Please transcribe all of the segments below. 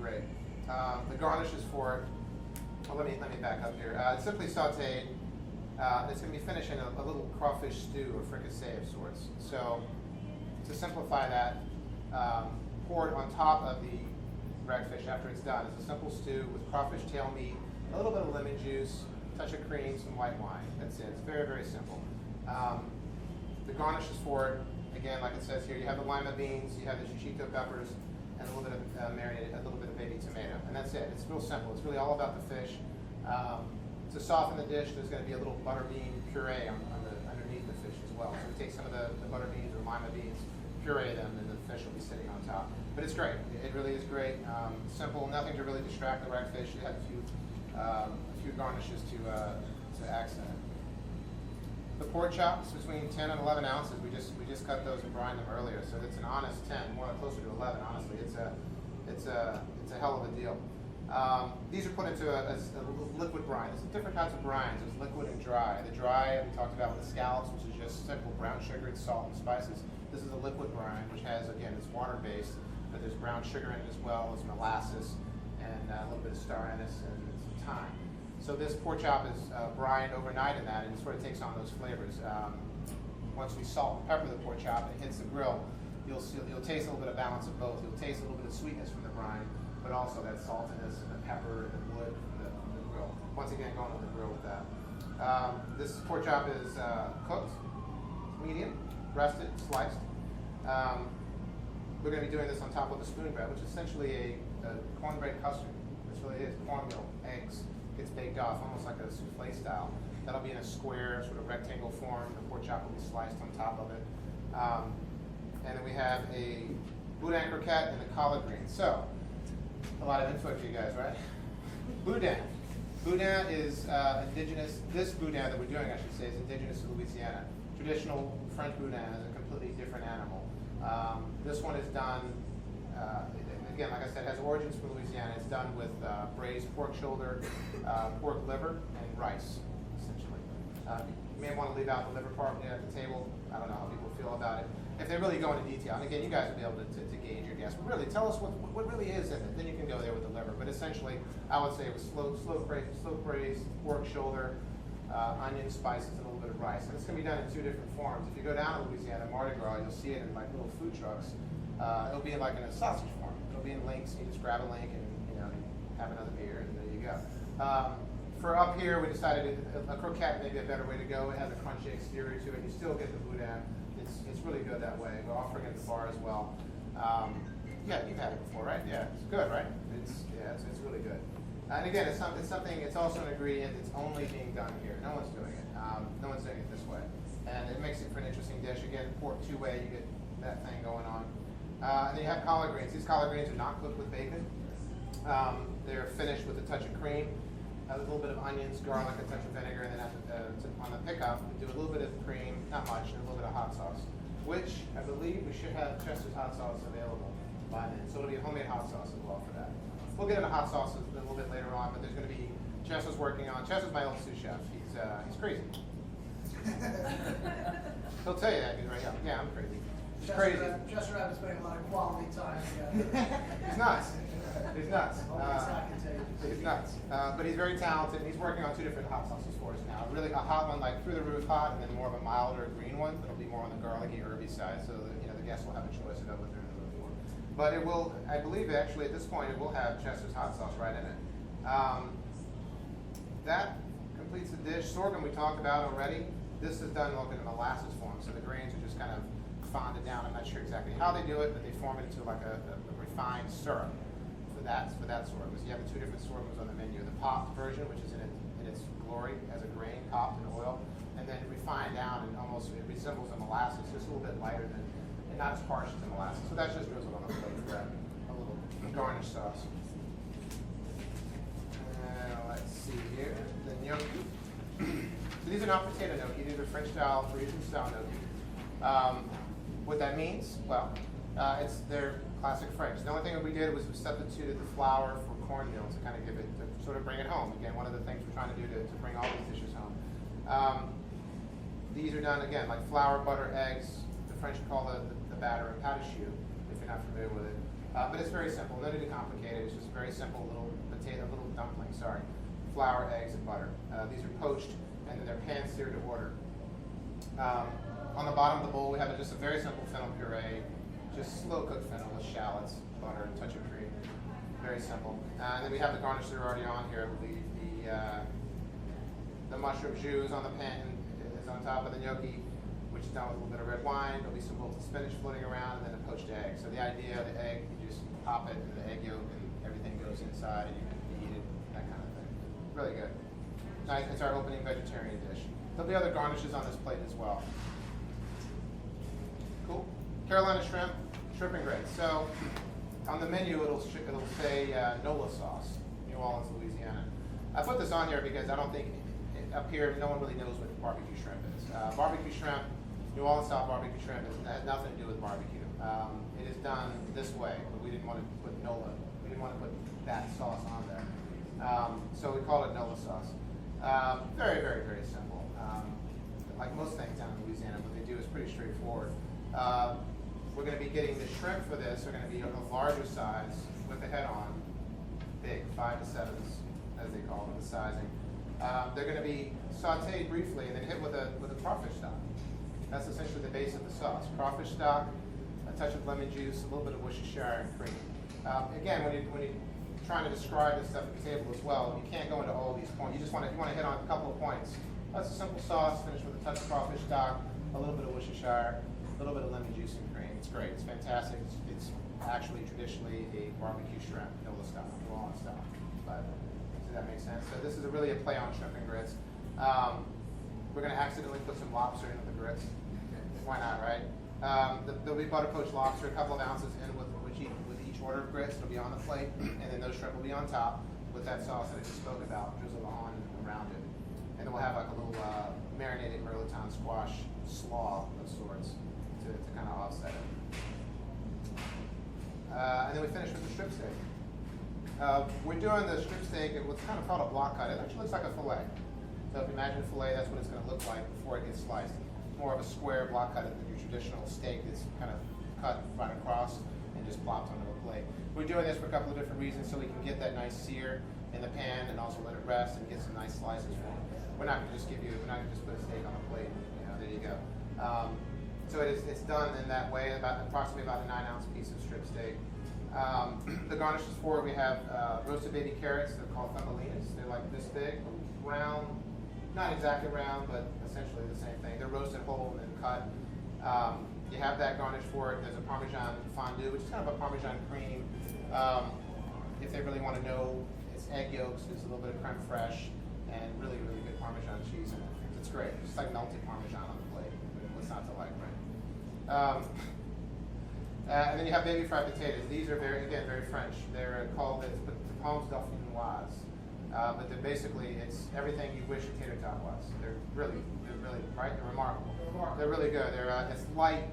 great. The garnishes for it, well, let me back up here. It's simply sauteed. It's going to be finished in a little crawfish stew or fricassee of sorts. So to simplify that, pour it on top of the ragfish after it's done. It's a simple stew with crawfish tail meat, a little bit of lemon juice, a touch of cream, some white wine. That's it. It's very, very simple. The garnishes for it, again, like it says here, you have the lima beans, you have the shishito peppers, and a little bit of marinated, a little bit of baby tomato, and that's it. It's real simple. It's really all about the fish. To soften the dish, there's going to be a little butter bean puree underneath the fish as well. So we take some of the butter beans or lima beans, puree them, and the fish will be sitting on top. But it's great. It really is great. Simple, nothing to really distract the ragfish. You have a few garnishes to accent it. The pork chops between 10 and 11 ounces. We just cut those and brined them earlier, so it's an honest 10, more closer to 11. Honestly, it's a hell of a deal. These are put into a liquid brine. There's different kinds of brines. There's liquid and dry. The dry we talked about with the scallops, which is just simple brown sugar and salt and spices. This is a liquid brine, which has, again, it's water based, but there's brown sugar in it as well. There's molasses and a little bit of star anise and some thyme. So this pork chop is brined overnight in that, and it sort of takes on those flavors. Once we salt and pepper the pork chop and it hits the grill, you'll taste a little bit of balance of both. You'll taste a little bit of sweetness from the brine, but also that saltiness and the pepper and the wood from the grill. Once again, going on the grill with that. This pork chop is cooked, medium, breasted, sliced. We're going to be doing this on top of a spoon bread, which is essentially a cornbread custard. This really is cornmeal, eggs. Gets baked off almost like a souffle style. That'll be in a square, sort of rectangle form. The pork chop will be sliced on top of it. And then we have a boudin croquette and the collard greens. So, a lot of info for you guys, right? Boudin. Boudin is indigenous. This boudin that we're doing, I should say, is indigenous to Louisiana. Traditional French boudin is a completely different animal. This one is done, again, like I said, has origins from Louisiana. It's done with braised pork shoulder, pork liver, and rice, essentially. You may want to leave out the liver part at the table. I don't know how people feel about it. If they really go into detail, and again, you guys will be able to gauge your guess. But really, tell us what really is in it. Then you can go there with the liver. But essentially, I would say it was slow braised pork shoulder, onion, spices, and a little bit of rice. And it's going to be done in two different forms. If you go down to Louisiana, Mardi Gras, you'll see it in like little food trucks. It'll be like in a sausage form. It'll be in links. You just grab a link and have another beer, and there you go. For up here, we decided a croquette may be a better way to go. It has a crunchy exterior to it. You still get the boudin. It's really good that way. We're offering it at the bar as well. Yeah, you've had it before, right? Yeah, it's good, right? It's really good. And again, it's also an ingredient that's only being done here. No one's doing it. No one's doing it this way. And it makes it for an interesting dish. Again, pork two-way, you get that thing going on. And then you have collard greens. These collard greens are not cooked with bacon. They're finished with a touch of cream, a little bit of onions, garlic, a touch of vinegar, and then on the pickup, we do a little bit of cream, not much, and a little bit of hot sauce, which I believe we should have Chester's hot sauce available by then. So it'll be a homemade hot sauce as well for that. We'll get into hot sauces a little bit later on, but there's going to be Chester's working on. Chester's my old sous chef. He's crazy. He'll tell you that. He's right. Yeah, I'm crazy. He's crazy. Chester I've been spending a lot of quality time together. He's nuts. He's nuts. He's He's nuts. But he's very talented, and he's working on two different hot sauces for us now. Really a hot one, like through the roof hot, and then more of a milder green one that'll be more on the garlicky, herby side, so that the guests will have a choice of what they're in the mood for. But it will, I believe, actually at this point, it will have Chester's hot sauce right in it. That completes the dish. Sorghum we talked about already. This is done in a molasses form, so the grains are just kind of fonded down. I'm not sure exactly how they do it, but they form it into like a refined syrup for that sorghum. So you have the two different sorghums on the menu. The popped version, which is in its glory as a grain, popped in oil, and then refined down and almost it resembles a molasses, just a little bit lighter than, and not as harsh as the molasses. So that's just drizzled on the plate for that, a little garnish sauce. Let's see here, the gnocchi. So these are not potato gnocchi, these are French style, Parisian style gnocchi. What that means, well, they're classic French. The only thing that we did was we substituted the flour for cornmeal to kind of give it, to sort of bring it home. Again, one of the things we're trying to do to bring all these dishes home. These are done, again, like flour, butter, eggs. The French call the batter a pâte à choux, if you're not familiar with it. But it's very simple, no need to complicate it. It's just very simple little little dumpling, flour, eggs, and butter. These are poached, and then they're pan-seared to order. On the bottom of the bowl, we have just a very simple fennel puree, just slow-cooked fennel with shallots, butter, a touch of cream. Very simple. And then we have the garnish that are already on here. The mushroom jus on the pan is on top of the gnocchi, which is done with a little bit of red wine. There'll be some wilted spinach floating around, and then a poached egg. So the idea of the egg, you just pop it into the egg yolk, and everything goes inside, and you can eat it, that kind of thing. Really good. Nice. It's our opening vegetarian dish. There'll be other garnishes on this plate as well. Cool. Carolina shrimp and grits. So on the menu, it'll say Nola sauce, New Orleans, Louisiana. I put this on here because I don't think up here no one really knows what barbecue shrimp is. Barbecue shrimp, New Orleans style barbecue shrimp, has nothing to do with barbecue. It is done this way, but we didn't want to put Nola. We didn't want to put that sauce on there, so we called it Nola sauce. Very, very, very simple. Like most things down in Louisiana, what they do is pretty straightforward. We're going to be getting the shrimp for this. They're going to be on a larger size with the head on, big 5 to 7s, as they call them, the sizing. They're going to be sautéed briefly and then hit with a crawfish stock. That's essentially the base of the sauce. Crawfish stock, a touch of lemon juice, a little bit of Worcestershire and cream. Again, when you're trying to describe this stuff at the table as well, you can't go into all these points. You want to hit on a couple of points. That's a simple sauce, finished with a touch of crawfish stock, a little bit of Worcestershire, a little bit of lemon juice and cream. It's great. It's fantastic. It's actually traditionally a barbecue shrimp, Nola style, New Orleans style. But does that make sense? So this is really a play on shrimp and grits. We're going to accidentally put some lobster into the grits. Why not, right? There'll be butter poached lobster, a couple of ounces in with each order of grits. It'll be on the plate, and then those shrimp will be on top with that sauce that I just spoke about, drizzled on around it. And then we'll have like a little marinated merloton squash slaw of sorts to kind of offset it. And then we finish with the strip steak. We're doing the strip steak in what's kind of called a block cut. It actually looks like a fillet. So if you imagine a fillet, that's what it's going to look like before it gets sliced. More of a square block cut than your traditional steak that's kind of cut right across and just plopped onto a plate. We're doing this for a couple of different reasons, so we can get that nice sear in the pan and also let it rest and get some nice slices from it. We're not going to just put a steak on a plate. There you go. So it's done in that way, approximately about a 9-ounce piece of strip steak. The garnishes for it, we have roasted baby carrots. They're called thumbelinas. They're like this big, round, not exactly round, but essentially the same thing. They're roasted whole and then cut. You have that garnish for it. There's a Parmesan fondue, which is kind of a Parmesan cream. If they really want to know, it's egg yolks, there's a little bit of creme fraiche, and really, really good Parmesan cheese in it. It's great. It's like melted Parmesan on the plate. What's not to like, right? And then you have baby fried potatoes. These are very French. They're called the pommes dauphinoises. But they're basically, it's everything you wish a tater tot was. They're really right. They're remarkable. They're really good. It's light,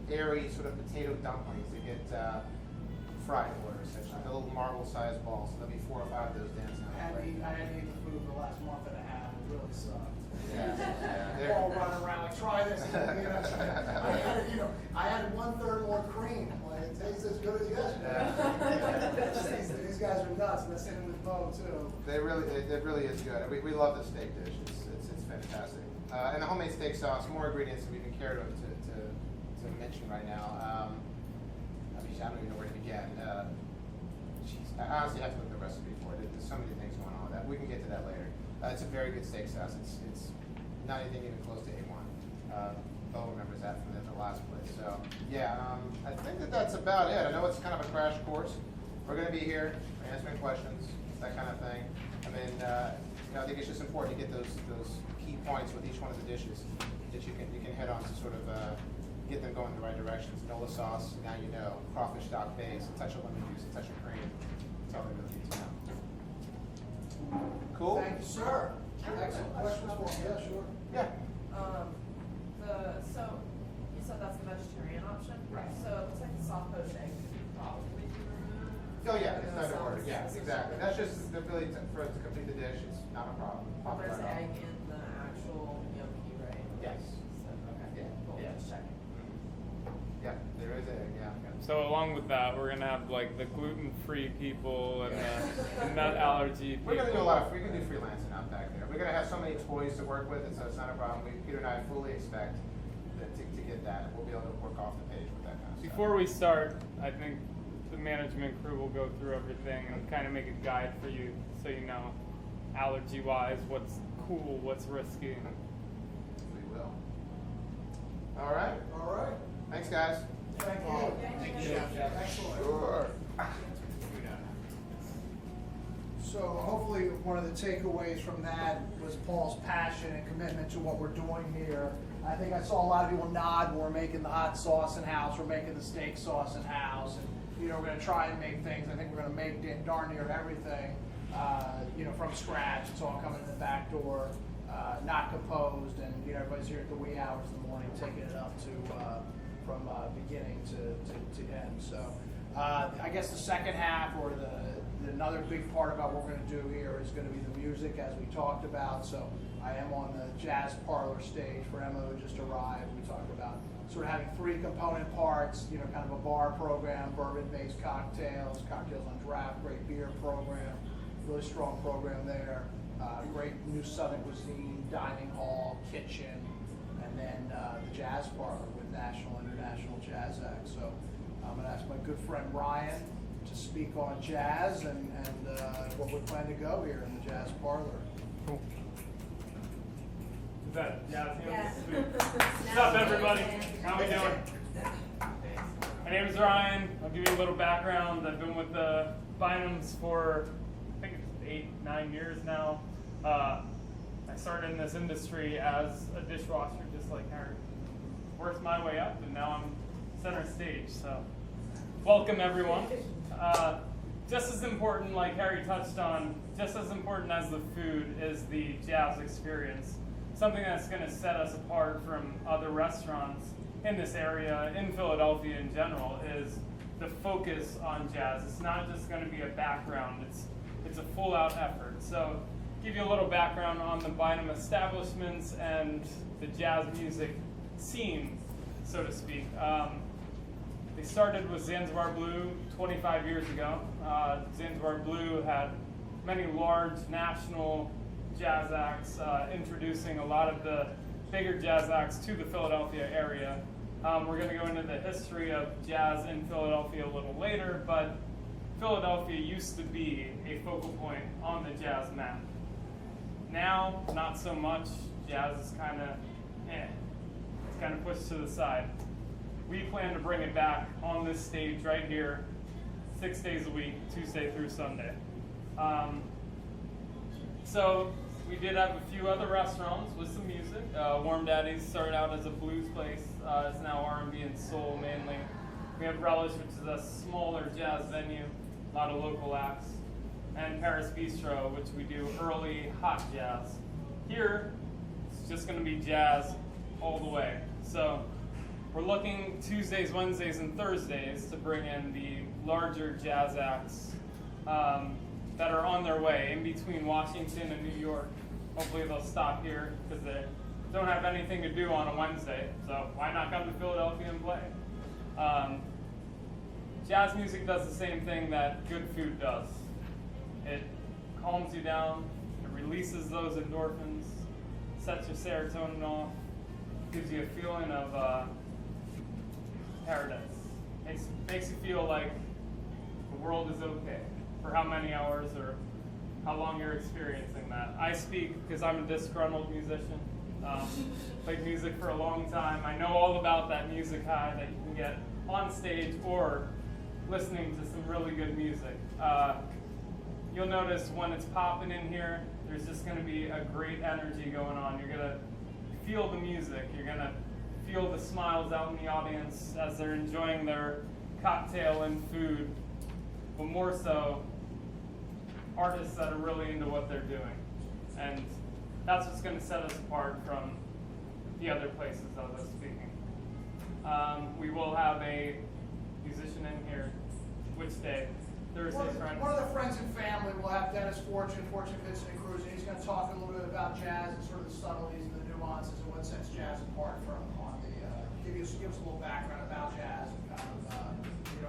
airy sort of potato dumplings that get fried order essentially. They're little marble-sized balls. So there'll be 4 or 5 of those dancing. I had to eat the food the last month and a half. It really sucked. Yeah. All running around like, try this. I had 1/3 more cream. Like, it tastes as good as yesterday. These guys are nuts, and they're sitting with Bo too. It really is good. We love the steak dish. It's fantastic. And the homemade steak sauce. More ingredients than we even care to mention right now. I don't even know where to begin. I honestly have to look at the recipe for it. There's so many things going on with that. We can get to that later. It's a very good steak sauce. It's not anything even close to A1. Bo remembers that from the last place. So yeah, I think that's about it. I know it's kind of a crash course. We're going to be here answering questions, that kind of thing. I mean, I think it's just important to get those key points with each one of the dishes that you can hit on to sort of get them going in the right directions. Nola sauce, now you know. Crawfish stock base, a touch of lemon juice, a touch of cream. That's all they really need to know. Cool? Thank you, sir. Excellent questions for me. Yeah, sure. Yeah. So you said that's the vegetarian option? Right. So it looks like the soft poached egg could probably be removed. Oh yeah, it's Because not order. Yeah, sounds- exactly. That's just really for it to complete the dish. It's not a problem. Pop it There's right egg off. in the actual gnocchi, right? Yes. So, okay. Yeah. Cool. Yeah. Just checking. Yeah, there is egg. Yeah. So along with that, we're gonna have like the gluten-free people and the nut allergy people. We're gonna do a lot of, we can do freelancing out back there. We're gonna have so many toys to work with, and so it's not a problem. Peter and I fully expect to get that, and we'll be able to work off the page with that kind of stuff. Before we start, I think the management crew will go through everything and kind of make a guide for you so you know, allergy-wise, what's cool, what's risky. We will. All right. All right. Thanks, guys. Thank you. Thank you, you. Chef. Excellent. Sure. So hopefully one of the takeaways from that was Paul's passion and commitment to what we're doing here. I think I saw a lot of people nod when we're making the hot sauce in-house, we're making the steak sauce in-house, and we're going to try and make things. I think we're going to make darn near everything, from scratch. It's all coming in the back door, not composed, and everybody's here at the wee hours of the morning, taking it up to from beginning to end. So I guess the second half, or another big part about what we're going to do here is going to be the music, as we talked about. So I am on the Jazz Parlor stage for Emma, who just arrived. We talked about sort of having 3 component parts, kind of a bar program, bourbon-based cocktails on draft, great beer program, really strong program there, great new Southern cuisine, dining hall, kitchen, and then the Jazz Parlor with national and international jazz acts. So I'm going to ask my good friend Ryan to speak on jazz and what we plan to go here in the Jazz Parlor. Cool. Is that jazz hands? Yes. Sweet. What's up, everybody? How we doing? My name is Ryan. I'll give you a little background. I've been with the Bynums for, I think it's 8-9 years now. I started in this industry as a dishwasher, just like Harry. Worked my way up, and now I'm center stage. So, welcome everyone. Just as important, like Harry touched on, just as important as the food is the jazz experience. Something that's going to set us apart from other restaurants in this area, in Philadelphia in general, is the focus on jazz. It's not just going to be a background, it's a full-out effort. So, give you a little background on the Bynum establishments and the jazz music scene, so to speak. They started with Zanzibar Blue 25 years ago. Zanzibar Blue had many large national jazz acts, introducing a lot of the bigger jazz acts to the Philadelphia area. We're going to go into the history of jazz in Philadelphia a little later, but Philadelphia used to be a focal point on the jazz map. Now, not so much. Jazz is kind of, it's kind of pushed to the side. We plan to bring it back on this stage right here, 6 days a week, Tuesday through Sunday. So we did have a few other restaurants with some music. Warm Daddy's started out as a blues place. It's now R&B and soul mainly. We have Relish, which is a smaller jazz venue, a lot of local acts. And Paris Bistro, which we do early hot jazz. Here, it's just going to be jazz all the way. So we're looking Tuesdays, Wednesdays, and Thursdays to bring in the larger jazz acts that are on their way in between Washington and New York. Hopefully they'll stop here because they don't have anything to do on a Wednesday, so why not come to Philadelphia and play? Jazz music does the same thing that good food does. It calms you down, it releases those endorphins, sets your serotonin off, gives you a feeling of paradise. Makes you feel like the world is okay for how many hours or how long you're experiencing that. I speak because I'm a disgruntled musician. Played music for a long time. I know all about that music high that you can get on stage or listening to some really good music. You'll notice when it's popping in here, there's just going to be a great energy going on. You're going to feel the music. You're going to feel the smiles out in the audience as they're enjoying their cocktail and food, but more so, artists that are really into what they're doing. And that's what's going to set us apart from the other places I was speaking. We will have a musician in here. Which day? Thursday, Friday? One of the friends and family will have Dennis Fortune Vincent and Cruz, and he's going to talk a little bit about jazz and sort of the subtleties and the nuances and what sets jazz apart from on give us a little background about jazz and kind of,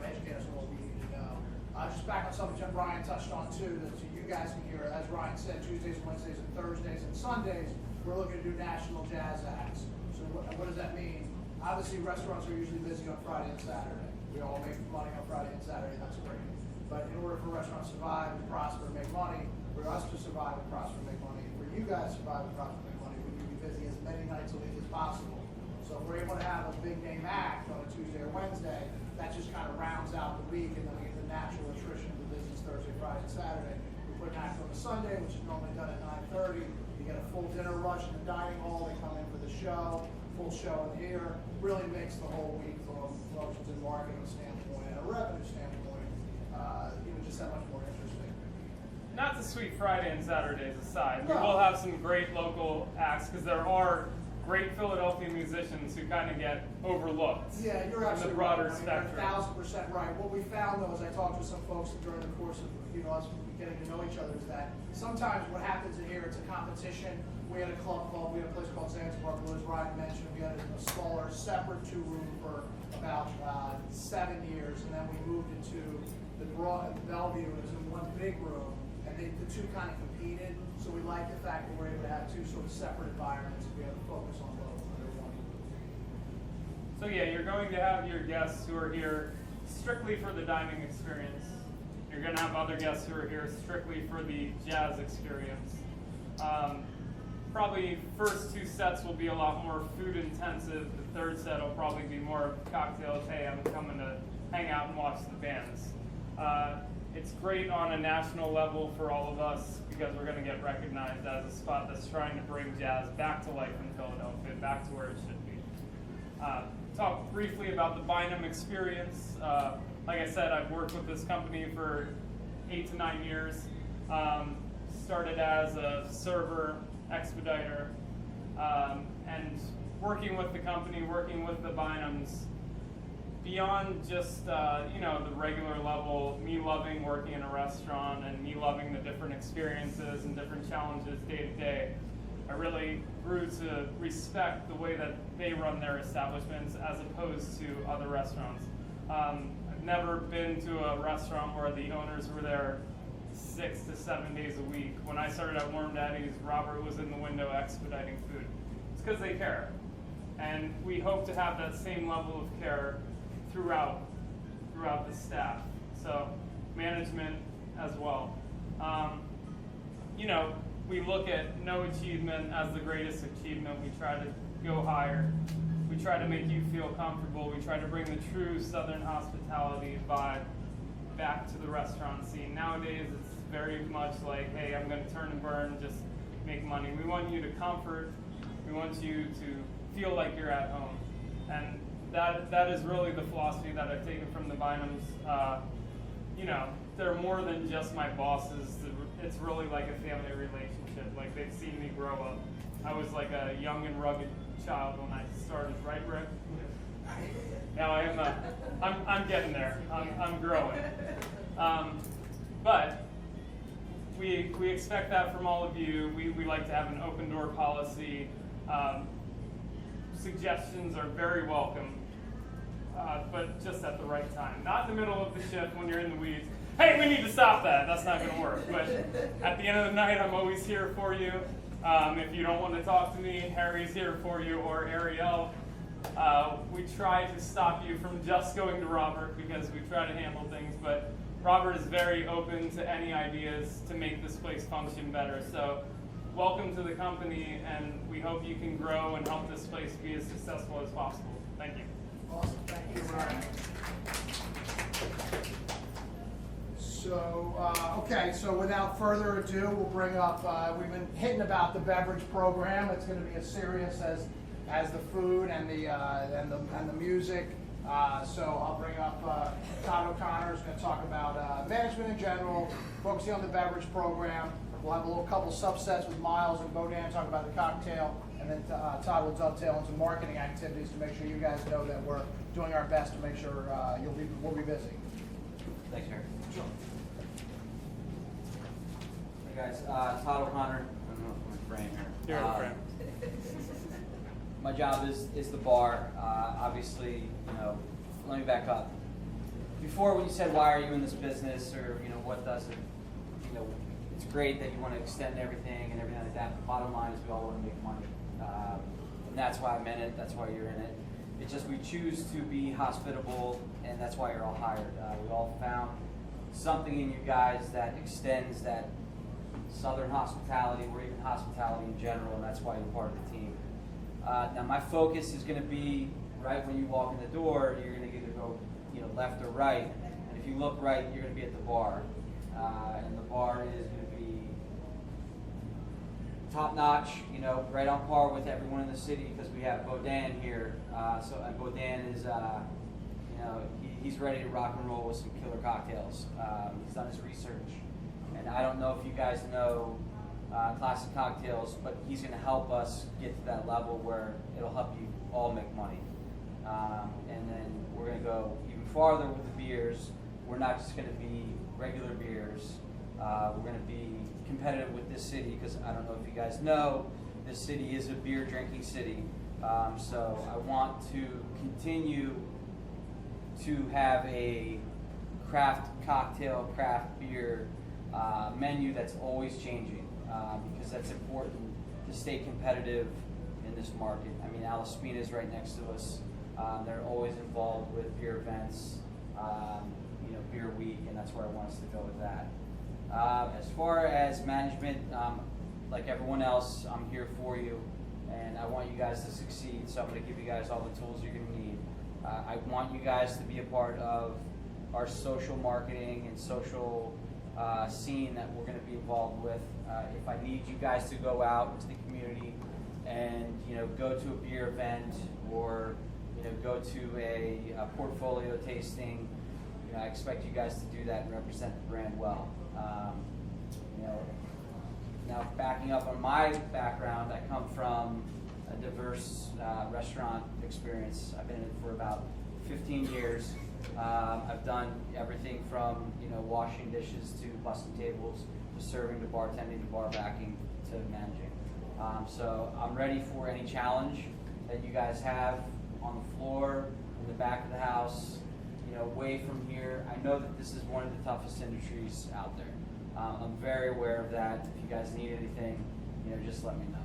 educate us on what we need to know. Just back on something that Ryan touched on too, that so you guys can hear, as Ryan said, Tuesdays, Wednesdays, and Thursdays, and Sundays, we're looking to do national jazz acts. So what does that mean? Obviously, restaurants are usually busy on Friday and Saturday. We all make money on Friday and Saturday, that's great. But in order for restaurants to survive and prosper and make money, for us to survive and prosper and make money, for you guys to survive and prosper and make money, we need to be busy as many nights a week as possible. So if we're able to have a big name act on a Tuesday or Wednesday, that just kind of rounds out the week, and then we get the natural attrition of the business Thursday, Friday, and Saturday. We put an act on a Sunday, which is normally done at 9:30. You get a full dinner rush in the dining hall. They come in for the show, full show in here. Really makes the whole week from a promotions and marketing standpoint and a revenue standpoint, just that much more interesting. Not to sweep Friday and Saturdays aside, we No. will have some great local acts because there are great Philadelphia musicians who kind of get overlooked Yeah, you're in the absolutely broader right. spectrum. You're 1,000% right. What we found though, as I talked with some folks during the course of us getting to know each other, is that sometimes what happens in here, it's a competition. We had a club called, we had a place called Zanzibar Blue, as Ryan mentioned. We had a smaller, separate 2-room for about 7 years, and then we moved into the Bellevue. It was in one big room, and the two kind of competed. So we like the fact that we're able to have two sort of separate environments. We have to focus on both under one. So yeah, you're going to have your guests who are here strictly for the dining experience. You're going to have other guests who are here strictly for the jazz experience. Probably first 2 sets will be a lot more food intensive. The third set will probably be more cocktails. Hey, I'm coming to hang out and watch the bands. It's great on a national level for all of us because we're going to get recognized as a spot that's trying to bring jazz back to life in Philadelphia, back to where it should be. Talk briefly about the Bynum experience. Like I said, I've worked with this company for 8 to 9 years. Started as a server, expediter, and working with the company, working with the Bynums, beyond just the regular level, me loving working in a restaurant and me loving the different experiences and different challenges day to day, I really grew to respect the way that they run their establishments as opposed to other restaurants. I've never been to a restaurant where the owners were there 6 to 7 days a week. When I started at Warm Daddy's, Robert was in the window expediting food. It's because they care. And we hope to have that same level of care throughout the staff. So management as well. We look at no achievement as the greatest achievement. We try to go higher. We try to make you feel comfortable. We try to bring the true Southern hospitality vibe back to the restaurant scene. Nowadays, it's very much like, hey, I'm going to turn and burn, just make money. We want you to comfort. We want you to feel like you're at home. And that is really the philosophy that I've taken from the Bynums. They're more than just my bosses. It's really like a family relationship. Like, they've seen me grow up. I was like a young and rugged child when I started, right, Rick? Now I'm getting there. I'm growing. But we expect that from all of you. We like to have an open door policy. Suggestions are very welcome, but just at the right time. Not in the middle of the shift when you're in the weeds. Hey, we need to stop that. That's not going to work. But at the end of the night, I'm always here for you. If you don't want to talk to me, Harry's here for you, or Ariel. We try to stop you from just going to Robert because we try to handle things, but Robert is very open to any ideas to make this place function better. So welcome to the company, and we hope you can grow and help this place be as successful as possible. Thank you. Awesome, thank you, Ryan. So without further ado, we'll bring up, we've been hitting about the beverage program. It's going to be as serious as the food and the music. So I'll bring up Todd O'Connor, who's going to talk about management in general, focusing on the beverage program. We'll have a little couple subsets with Miles and Bodan talk about the cocktail, and then Todd will dovetail into marketing activities to make sure you guys know that we're doing our best to make sure we'll be busy. Thanks, Harry. Sure. Hey guys, Todd O'Connor. I don't know if I'm in frame here. You're in frame. my job is the bar. Obviously, you know, let me back up. Before, when you said, why are you in this business, or, you know, what does it, you know, it's great that you want to extend everything and everything like that. The bottom line is we all want to make money. And that's why I'm in it. That's why you're in it. It's just we choose to be hospitable, and that's why you're all hired. We all found something in you guys that extends that Southern hospitality, or even hospitality in general, and that's why you're part of the team. Now, my focus is going to be right when you walk in the door. You're going to either go, you know, left or right, and if you look right, you're going to be at the bar, and the bar is going to be top notch, you know, right on par with everyone in the city, because we have Bodan here. And Bodan is, you know, he's ready to rock and roll with some killer cocktails. He's done his research, and I don't know if you guys know Classic Cocktails, but he's going to help us get to that level where it'll help you all make money. And then we're going to go even farther with the beers. We're not just going to be regular beers. We're going to be competitive with this city, because I don't know if you guys know, this city is a beer drinking city. So I want to continue to have a craft cocktail, craft beer menu that's always changing, because that's important to stay competitive in this market. I mean, Alaspina is right next to us. They're always involved with beer events, you know, beer week, and that's where I want us to go with that. As far as management, like everyone else, I'm here for you, and I want you guys to succeed, so I'm going to give you guys all the tools you're going to need. I want you guys to be a part of our social marketing and social scene that we're going to be involved with. If I need you guys to go out into the community and, you know, go to a beer event, or, you know, go to a portfolio tasting, you know, I expect you guys to do that and represent the brand well. You know, now backing up on my background, I come from a diverse restaurant experience. I've been in it for about 15 years. I've done everything from, you know, washing dishes to busting tables, to serving, to bartending, to bar backing, to managing. So I'm ready for any challenge that you guys have on the floor, in the back of the house, you know, away from here. I know that this is one of the toughest industries out there. I'm very aware of that. If you guys need anything, you know, just let me know.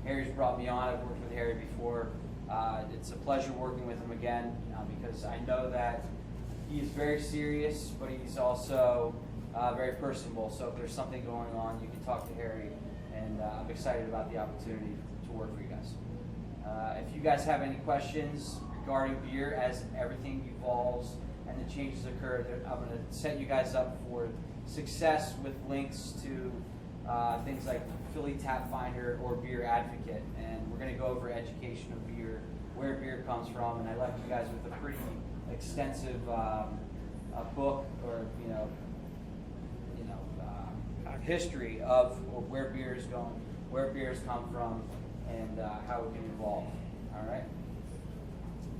Harry's brought me on. I've worked with Harry before. It's a pleasure working with him again, because I know that he is very serious, but he's also very personable. So if there's something going on, you can talk to Harry, and I'm excited about the opportunity to work for you guys. If you guys have any questions regarding beer, as everything evolves and the changes occur, I'm going to set you guys up for success with links to things like Philly Tap Finder or Beer Advocate, and we're going to go over education of beer, where beer comes from, and I left you guys with a pretty extensive book, or history of where beer is going, where beers come from, and how it can evolve. All right,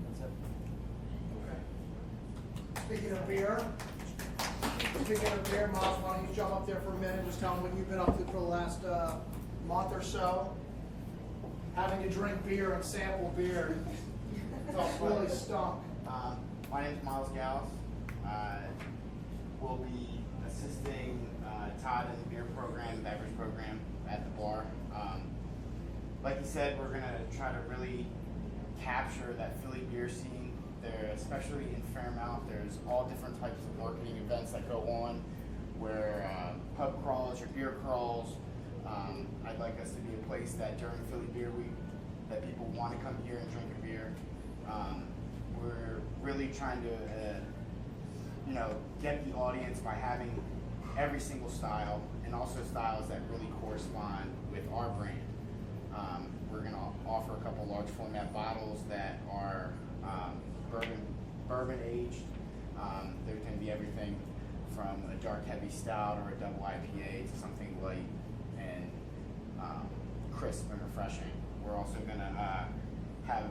that's it. Speaking of beer, Miles, why don't you jump up there for a minute, just tell them what you've been up to for the last month or so. Having to drink beer and sample beer felt really stunk. My name is Miles Gals. We'll be assisting Todd in the beer program, beverage program at the bar. Like you said, we're going to try to really capture that Philly beer scene there, especially in Fairmount. There's all different types of marketing events that go on, where pub crawls or beer crawls. I'd like us to be a place that during Philly Beer Week, that people want to come here and drink a beer. We're really trying to, get the audience by having every single style, and also styles that really correspond with our brand. We're going to offer a couple large format bottles that are bourbon aged. There can be everything from a dark heavy stout or a double IPA to something light and crisp and refreshing. We're also going to have,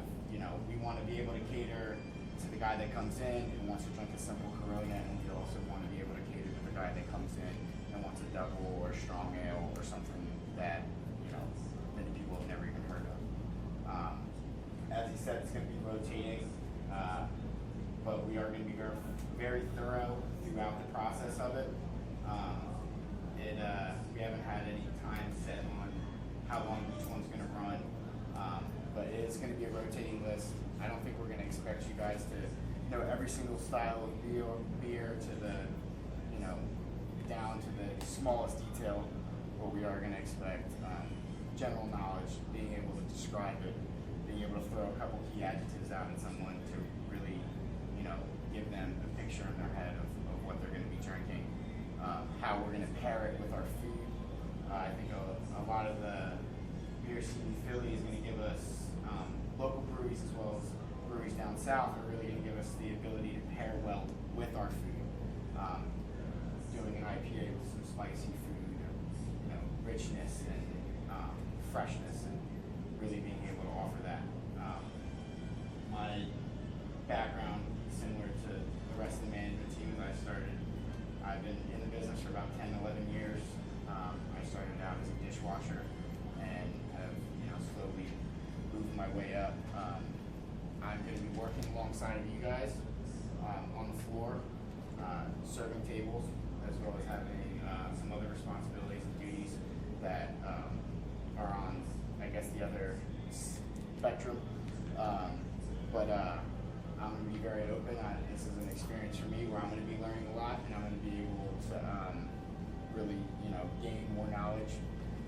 we want to be able to cater to the guy that comes in and wants to drink a simple Corona, and we also want to be able to cater to the guy that comes in and wants a double or a strong ale or something that many people have never even heard of. said, it's going to be rotating, but we are going to be very, very thorough throughout the process of it. We haven't had any time set on how long each one's going to run, but it is going to be a rotating list. I don't think we're going to expect you guys to know every single style of beer to the, down to the smallest detail, but we are going to expect general knowledge, being able to describe it, being able to throw a couple key adjectives out at someone to really, give them a picture in their head of what they're going to be drinking, how we're going to pair it with our food. I think a lot of the beer scene in Philly is going to give us local breweries as well as breweries down south are really going to give us the ability to pair well with our food. Doing an IPA with some spicy food, richness and freshness, and really being able to offer that. My background, similar to the rest of the management team that I've been in the business for about 10, 11 years. I started out as a dishwasher and have slowly moved my way up. I'm going to be working alongside of you guys on the floor, serving tables, as well as having some other responsibilities and duties that are on, I guess, the other spectrum. But I'm going to be very open. This is an experience for me where I'm going to be learning a lot, and I'm going to be able to really, gain more knowledge.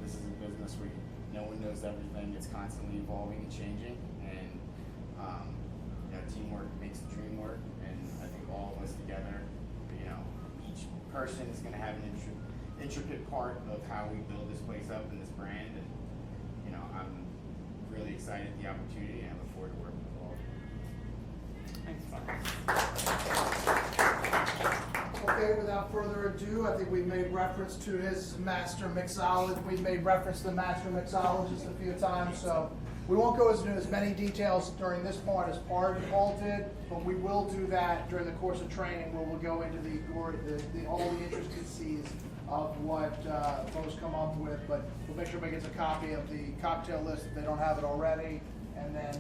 This is a business where no one knows everything. It's constantly evolving and changing, and teamwork makes the dream work. And I think all of us together, each person is going to have an intricate part of how we build this place up and this brand. And I'm really excited at the opportunity, and I look forward to working with all of you. Okay, without further ado, I think we've made reference to his master mixologist. We've made reference to the master mixologist a few times, so we won't go into as many details during this part as Paul did, but we will do that during the course of training, where we'll go into all the intricacies of what folks come up with. But we'll make sure everybody gets a copy of the cocktail list if they don't have it already, and then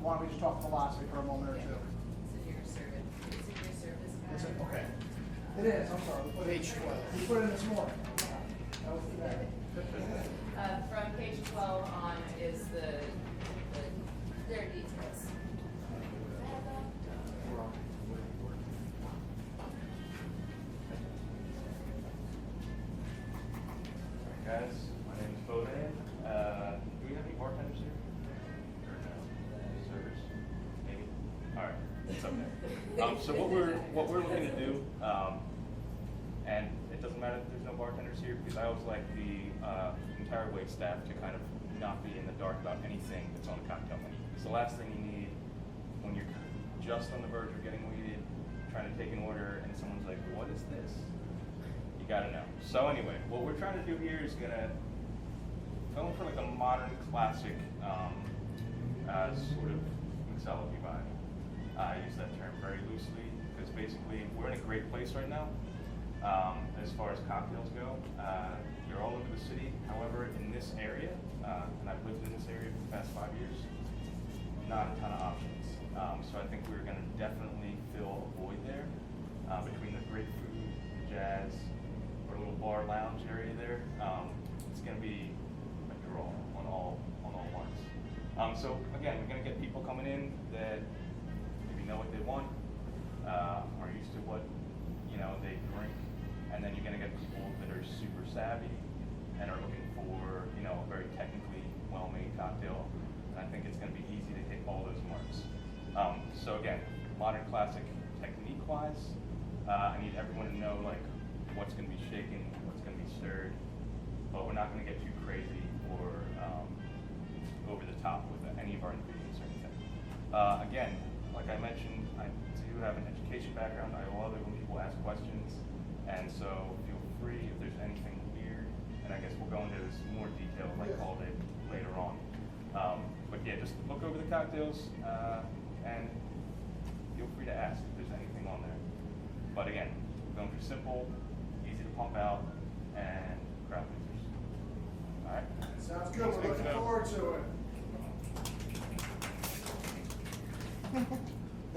why don't we just talk philosophy for a moment or two? It's in your service. It's in your service Is it? guide. Okay. It is, I'm sorry. Page 12. We put it in this morning. That was today. From page 12 on is their details. Guys, my name is Bodan. Do we have any bartenders here? Or no? Servers? Maybe? Alright, it's okay. So what we're looking to do, and it doesn't matter if there's no bartenders here, because I always like the entire wait staff to kind of not be in the dark about anything that's on the cocktail menu. It's the last thing you need when you're just on the verge of getting weighted, trying to take an order, and someone's like, what is this? You gotta know. So anyway, what we're trying to do here is going for like a modern classic sort of mixology vibe. I use that term very loosely because basically we're in a great place right now as far as cocktails go. You're all over the city. However, in this area, and I've lived in this area for the past 5 years, not a ton of options. So I think we're going to definitely fill a void there between the great food, the jazz, our little bar lounge area there. It's going to be a draw on all ones. So again, we're going to get people coming in that maybe know what they want, are used to what they drink, and then you're going to get people that are super savvy and are looking for a very technically well-made cocktail. And I think it's going to be easy to hit all those marks. So again, modern classic technique-wise, I need everyone to know like what's going to be shaken, what's going to be stirred, but we're not going to get too crazy or over the top with any of our ingredients or anything. Again, like I mentioned, I do have an education background. I love it when people ask questions, and so feel free if there's anything weird, and I guess we'll go into this more detail like Paul did later on. But yeah, just look over the cocktails and feel free to ask if there's anything on there. But again, we're going for simple, easy to pump out, and crowd pleasers. All right. Sounds good. We're looking forward to it.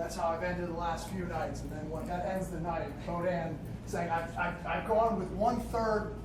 That's how I've ended the last few nights. And then when that ends the night, Bodan saying, I've gone with 1/3